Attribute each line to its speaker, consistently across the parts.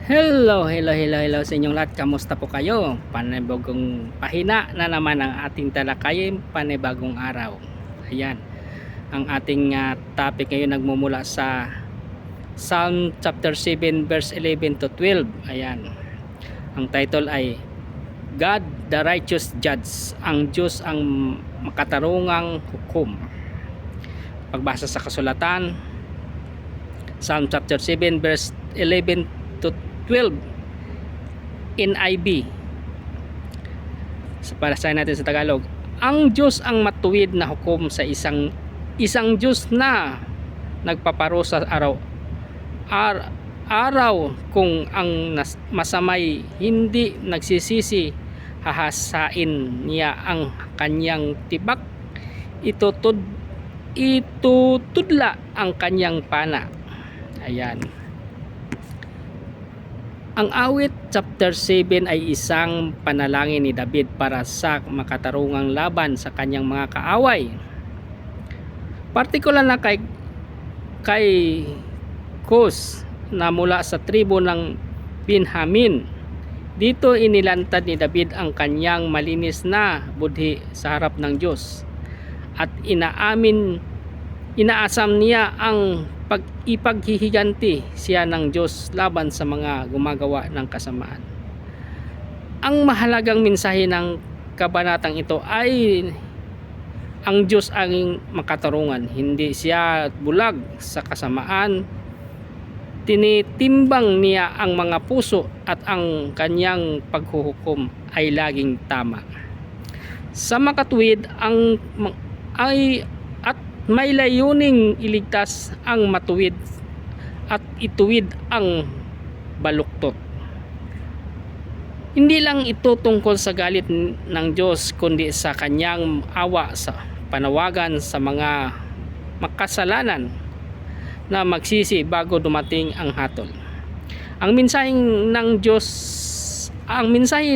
Speaker 1: Hello sa inyong lahat. Kamusta po kayo? Panibagong pahina na naman ang ating talakayin, panibagong araw. Ayan, ang ating topic ngayon nagmumula sa Psalm chapter 7 verse 11 to 12. Ayan, ang title ay God the Righteous Judge, ang Diyos ang makatarungang hukom. Pagbasa sa kasulatan, Psalm chapter 7 verse 11 to 12 NIV. Para sa natin sa Tagalog, ang Diyos ang matuwid na hukom sa isang Diyos na nagpaparusa araw kung ang masamay hindi nagsisisi, hahasain niya ang kanyang tibak, itutudla ang kanyang pana. Ayan. Ang awit chapter 7 ay isang panalangin ni David para sa makatarungang laban sa kanyang mga kaaway. Partikular na kay Cus na mula sa tribo ng Benjamin. Dito inilantad ni David ang kanyang malinis na budhi sa harap ng Diyos at inaasam niya ang ipaghihiganti siya ng Diyos laban sa mga gumagawa ng kasamaan. Ang mahalagang mensahe ng kabanatang ito ay ang Diyos ang makatarungan, hindi siya bulag sa kasamaan. Tinitimbang niya ang mga puso at ang kanyang paghuhukom ay laging tama. Sa makatuwid may layuning iligtas ang matuwid at ituwid ang baluktot. Hindi lang ito tungkol sa galit ng Diyos, kundi sa kanyang awa sa panawagan sa mga makasalanan na magsisi bago dumating ang hatol. Ang mensahe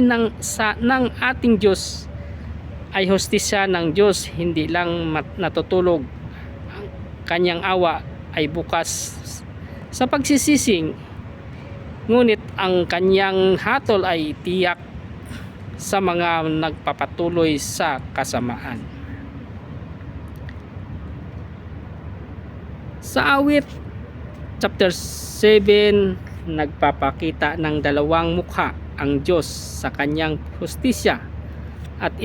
Speaker 1: ng ating Diyos ay hustisya ng Diyos, hindi lang natutulog. Kanyang awa ay bukas sa pagsisising, ngunit ang kanyang hatol ay tiyak sa mga nagpapatuloy sa kasamaan. Sa awit chapter 7, nagpapakita ng dalawang mukha ang Diyos sa kanyang hustisya at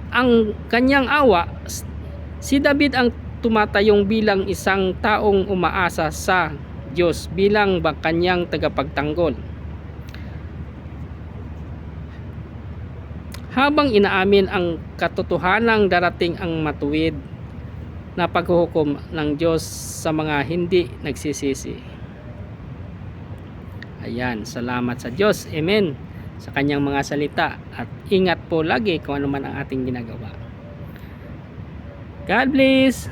Speaker 1: ang kanyang awa. Si David ang tumatayong bilang isang taong umaasa sa Diyos bilang kanyang tagapagtanggol. Habang inaamin ang katotohanang darating ang matuwid na paghuhukom ng Diyos sa mga hindi nagsisisi. Ayan, salamat sa Diyos. Amen. Sa kanyang mga salita, at ingat po lagi kung ano man ang ating ginagawa. God bless.